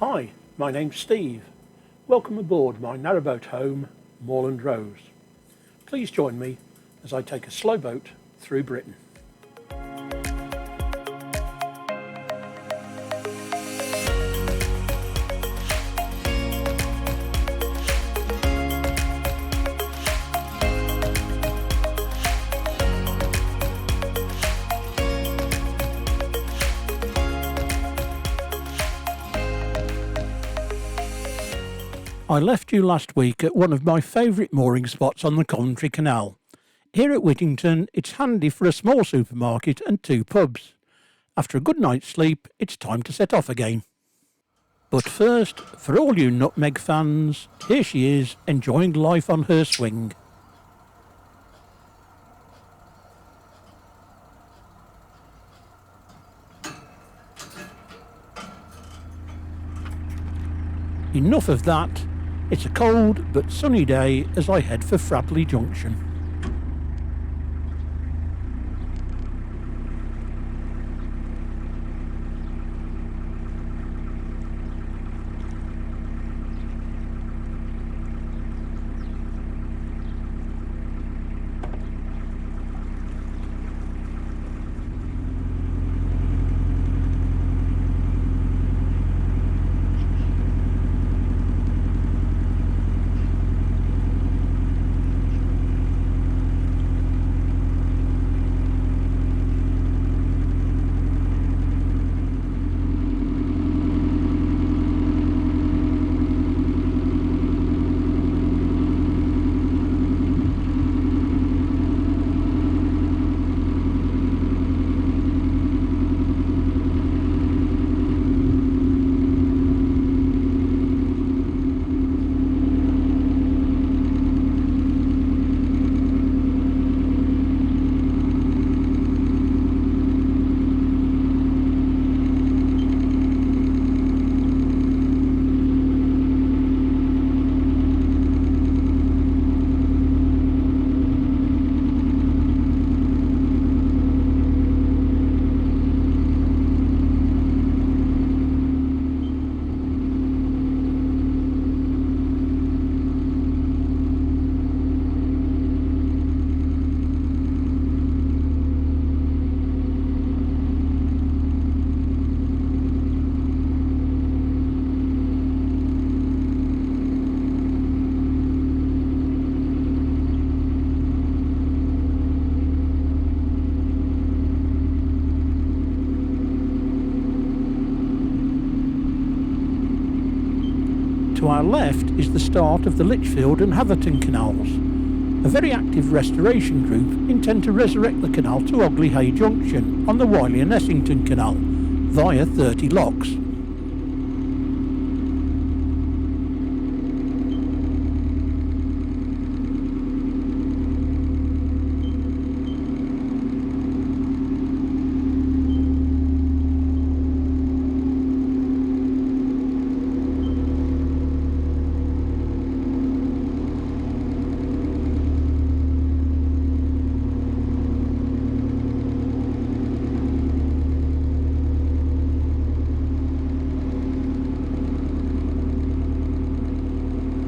Hi, my name's Steve. Welcome aboard my narrowboat home, Moorland Rose. Please join me as I take a slow boat through Britain. I left you last week at one of my favourite mooring spots on the Coventry Canal. Here at Whittington, it's handy for a small supermarket and 2 pubs. After a good night's sleep, it's time to set off again. But first, for all you nutmeg fans, here she is, enjoying life on her swing. Enough of that. It's a cold but sunny day as I head for Frapley Junction. To our left is the start of the Lichfield and Hatherton canals. A very active restoration group intend to resurrect the canal to Ogley Hay Junction on the Wiley and Essington Canal via 30 locks.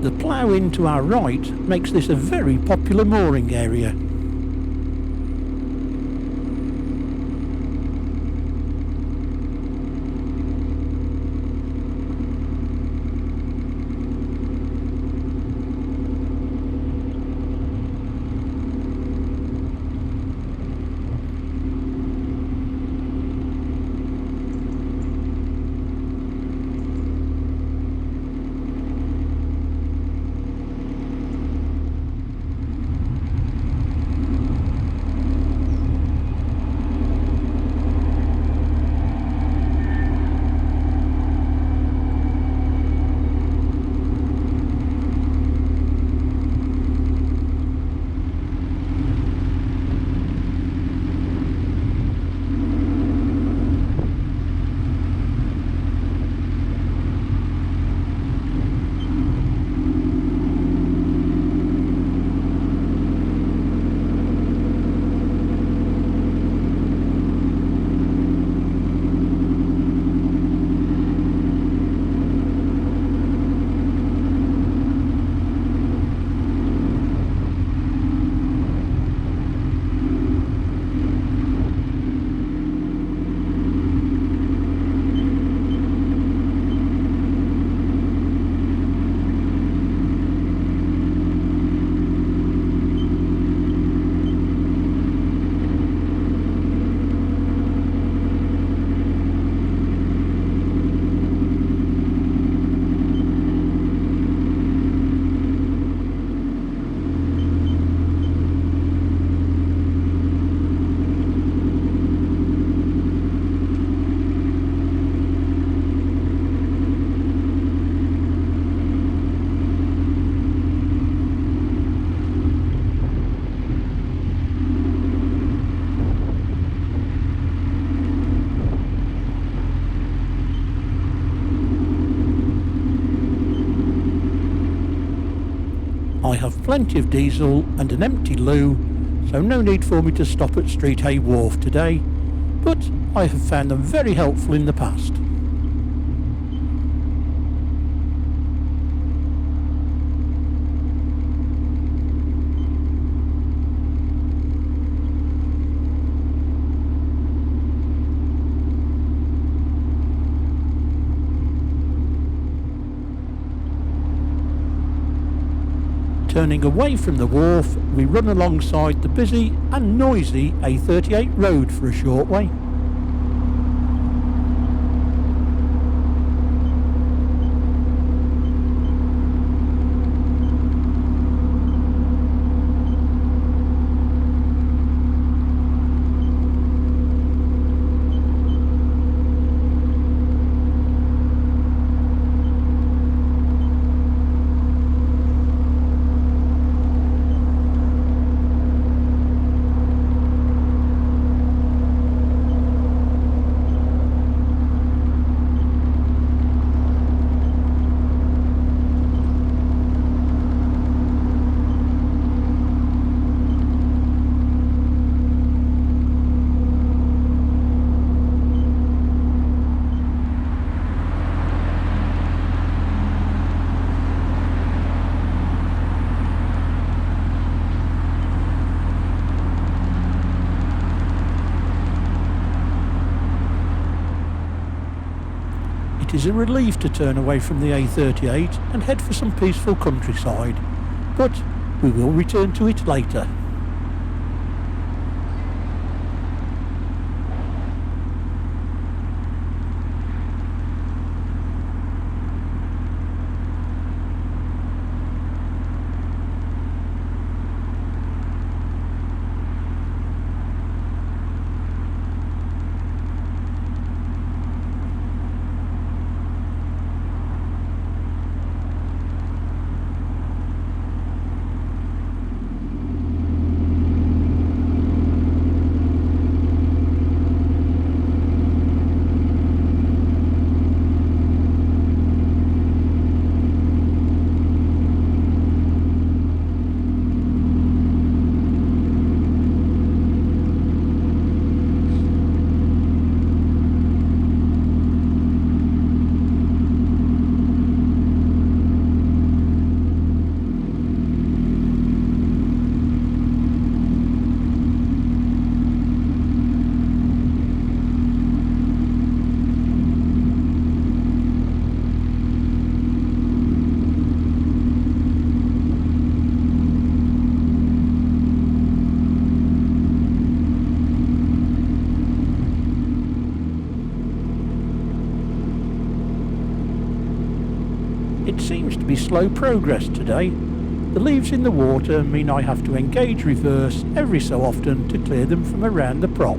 The plough-in to our right makes this a very popular mooring area. plenty of diesel and an empty loo, so no need for me to stop at Street Hay Wharf today, but I have found them very helpful in the past. Turning away from the wharf, we run alongside the busy and noisy A38 road for a short way. It is a relief to turn away from the A38 and head for some peaceful countryside, but we will return to it later. It seems to be slow progress today. The leaves in the water mean I have to engage reverse every so often to clear them from around the prop.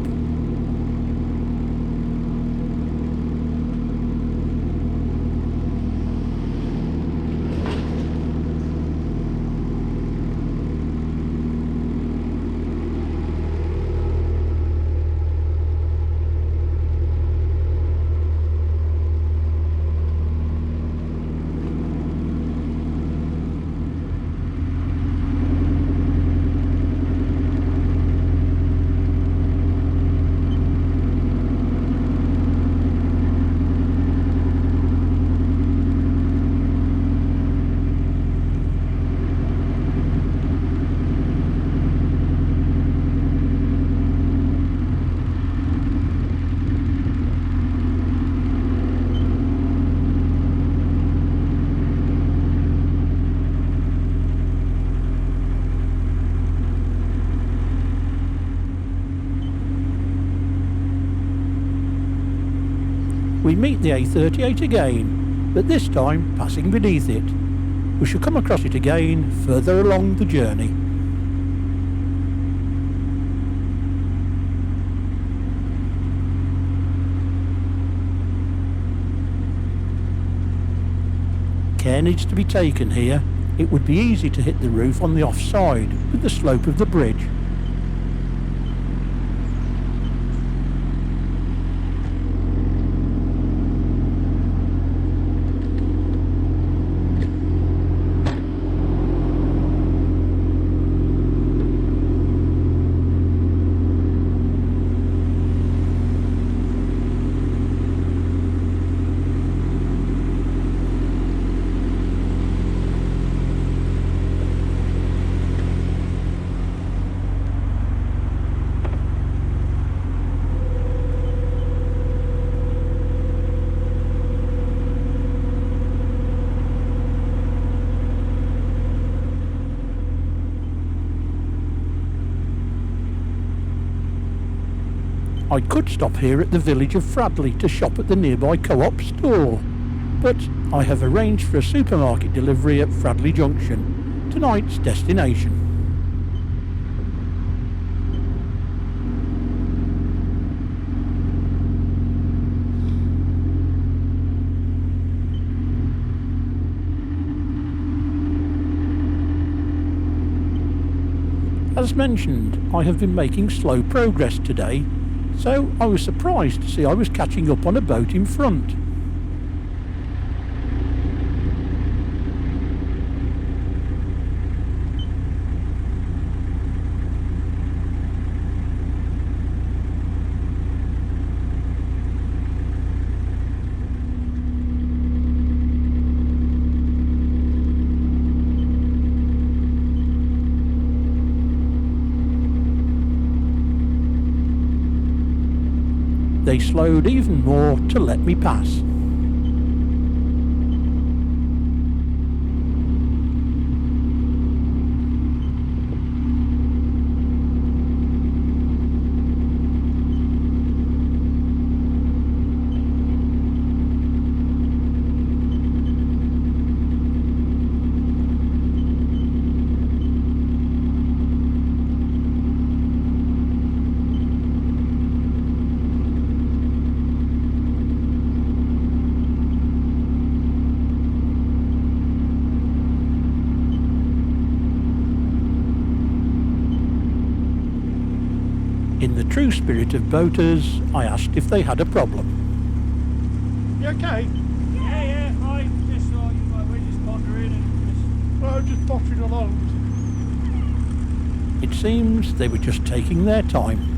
We meet the A38 again, but this time passing beneath it. We shall come across it again further along the journey. Care needs to be taken here. It would be easy to hit the roof on the offside with the slope of the bridge. I could stop here at the village of Fradley to shop at the nearby Co-op store, but I have arranged for a supermarket delivery at Fradley Junction, tonight's destination. As mentioned, I have been making slow progress today, so I was surprised to see I was catching up on a boat in front. They slowed even more to let me pass. In the true spirit of boaters, I asked if they had a problem. You okay? Yeah, fine. Just we're just pondering and Well, just pottering along. It seems they were just taking their time.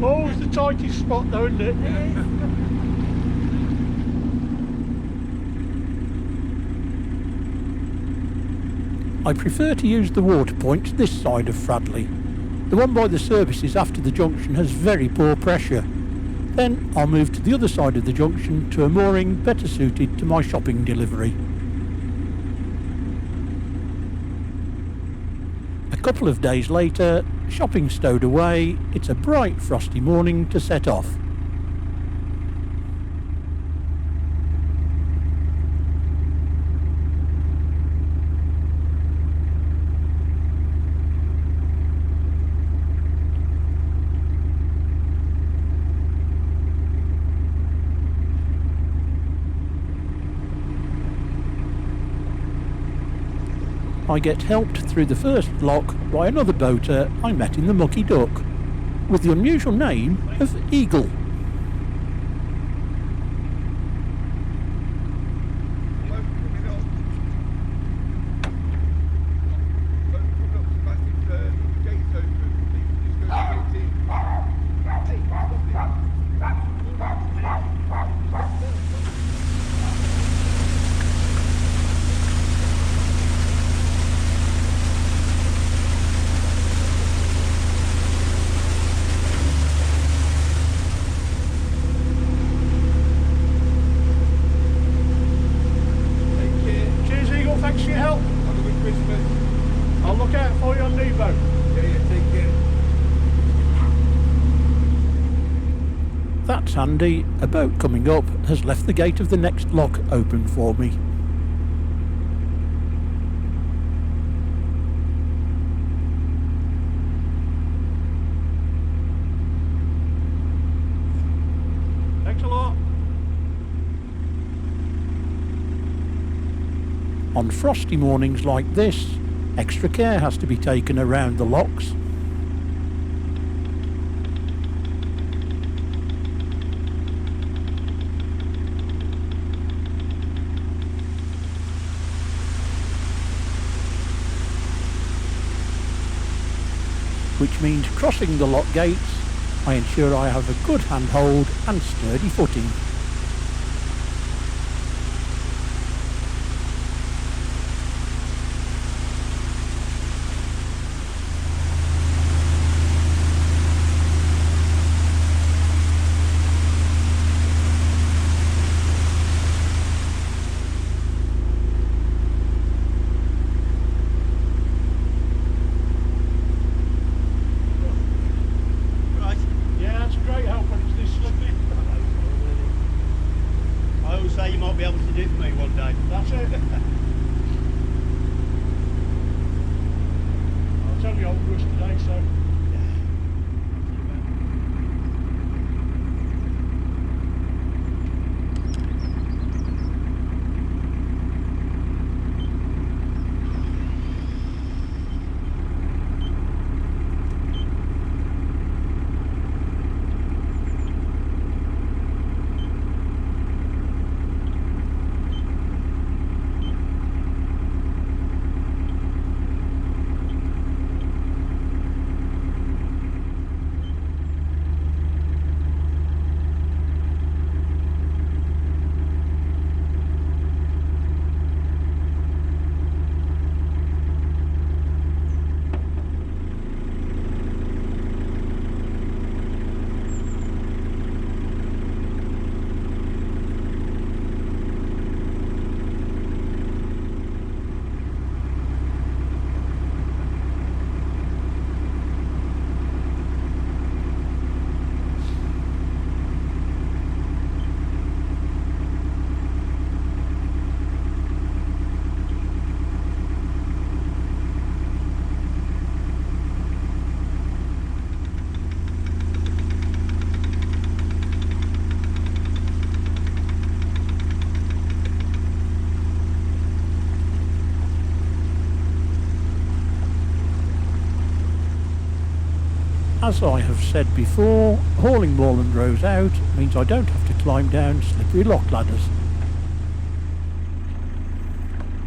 Always the tightest spot though, isn't it? I prefer to use the water points this side of Fradley. The one by the services after the junction has very poor pressure. Then I'll move to the other side of the junction to a mooring better suited to my shopping delivery. A couple of days later, shopping stowed away, it's a bright frosty morning to set off. I get helped through the first lock by another boater I met in the Mucky Duck, with the unusual name of Eagle. Cheers Eagle, thanks for your help. Have a good Christmas. I'll look out for you on Nebo. Yeah, take care. That's handy. A boat coming up has left the gate of the next lock open for me. On frosty mornings like this, extra care has to be taken around the locks. Which means crossing the lock gates, I ensure I have a good handhold and sturdy footing. Right. Yeah, that's a great help when it's this slippy. I always say you might be able to do it for me one day. That's it. I'll tell you old Russ today, so. As I have said before, hauling moorland rows out means I don't have to climb down slippery lock ladders.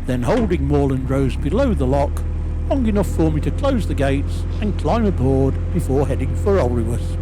Then holding moorland rows below the lock, long enough for me to close the gates and climb aboard before heading for Olrewas.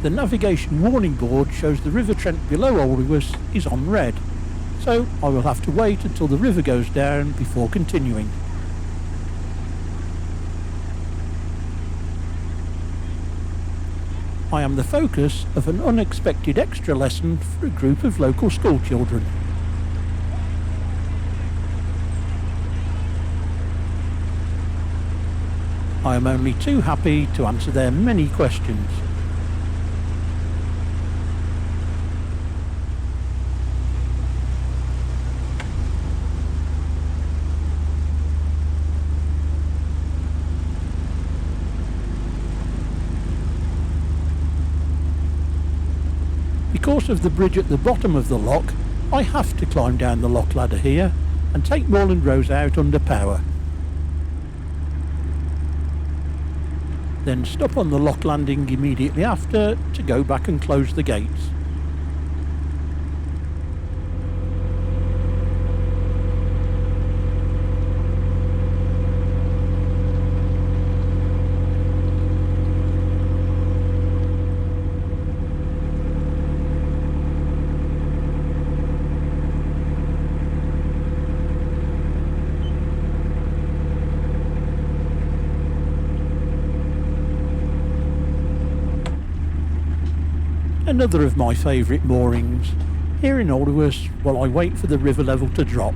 The navigation warning board shows the River Trent below Olrewas is on red, so I will have to wait until the river goes down before continuing. I am the focus of an unexpected extra lesson for a group of local school children. I am only too happy to answer their many questions. Because of the bridge at the bottom of the lock, I have to climb down the lock ladder here and take Moreland Rose out under power. Then stop on the lock landing immediately after to go back and close the gates. Another of my favourite moorings, here in Aldworth while I wait for the river level to drop.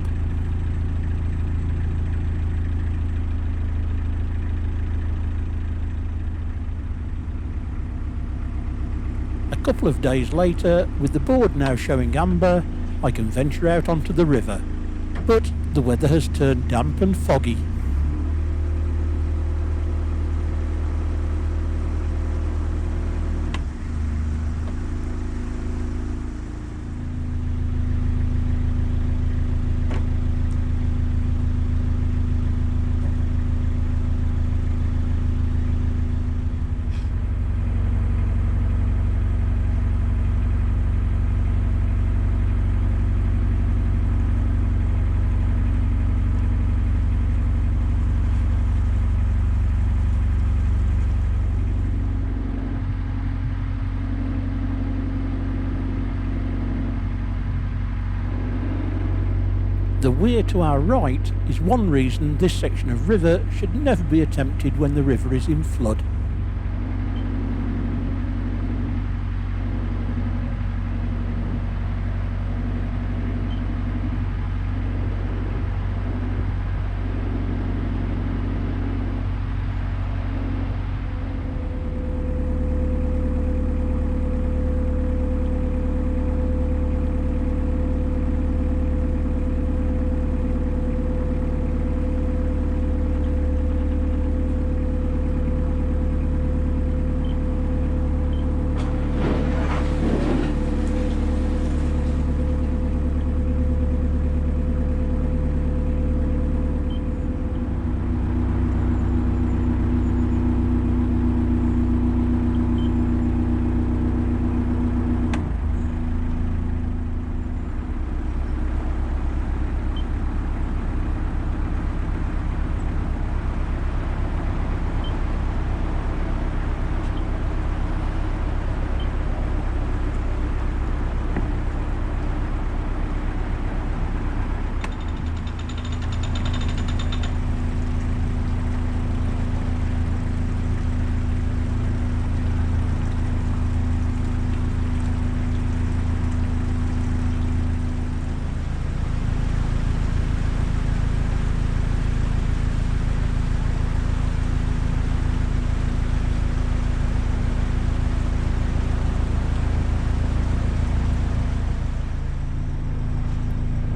A couple of days later, with the board now showing amber, I can venture out onto the river, but the weather has turned damp and foggy. The weir to our right is one reason this section of river should never be attempted when the river is in flood.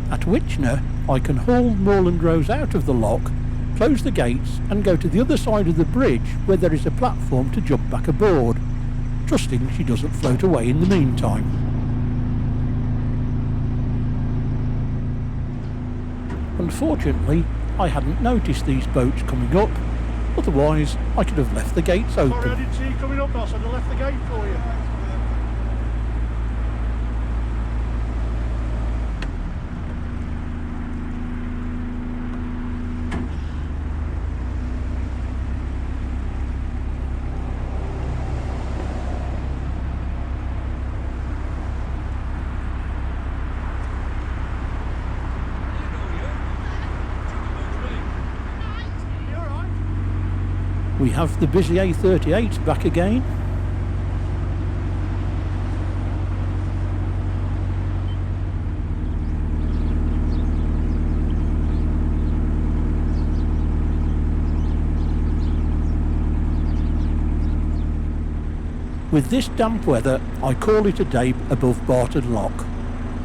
At Witchner, I can haul Moreland Rose out of the lock, close the gates and go to the other side of the bridge where there is a platform to jump back aboard, trusting she doesn't float away in the meantime. Unfortunately, I hadn't noticed these boats coming up, otherwise I could have left the gates Sorry, I open. didn't see you coming up, boss. I'd have left the gate for you. We have the busy A38 back again. With this damp weather, I call it a day above Barton Lock.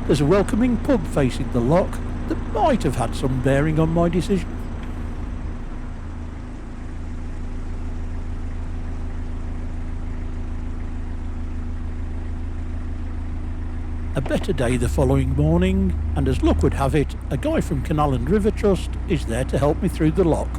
There's a welcoming pub facing the lock that might have had some bearing on my decision. A better day the following morning, and as luck would have it, a guy from Canal and River Trust is there to help me through the lock.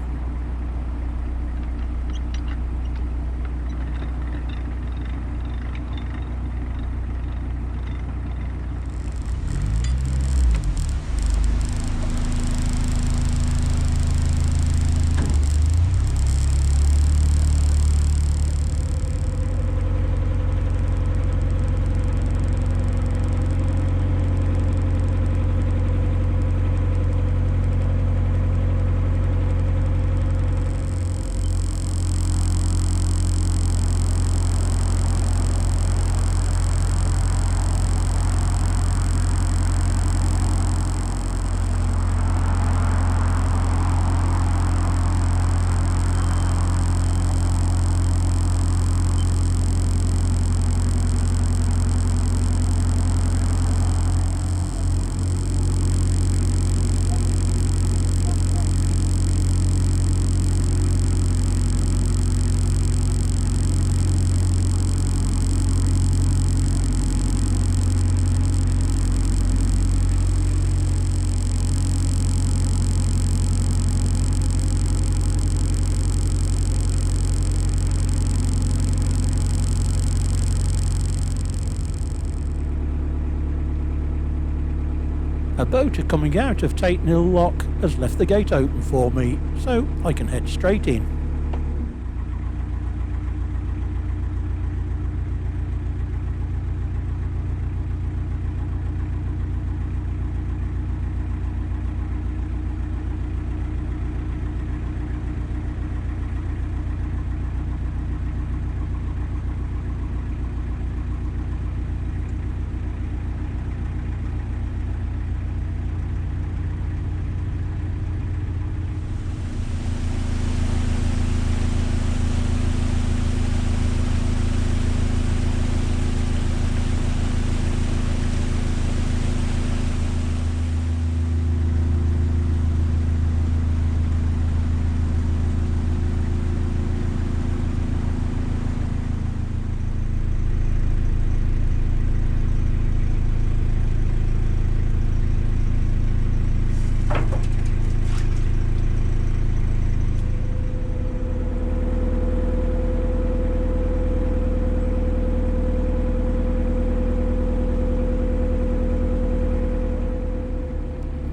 A boater coming out of Tatenhill Lock has left the gate open for me, so I can head straight in.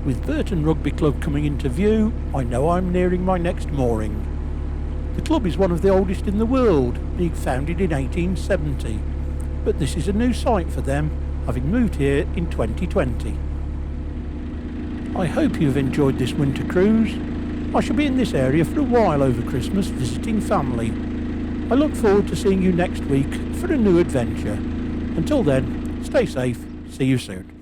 With Burton Rugby Club coming into view, I know I'm nearing my next mooring. The club is one of the oldest in the world, being founded in 1870, but this is a new site for them, having moved here in 2020. I hope you've enjoyed this winter cruise. I shall be in this area for a while over Christmas visiting family. I look forward to seeing you next week for a new adventure. Until then, stay safe, see you soon.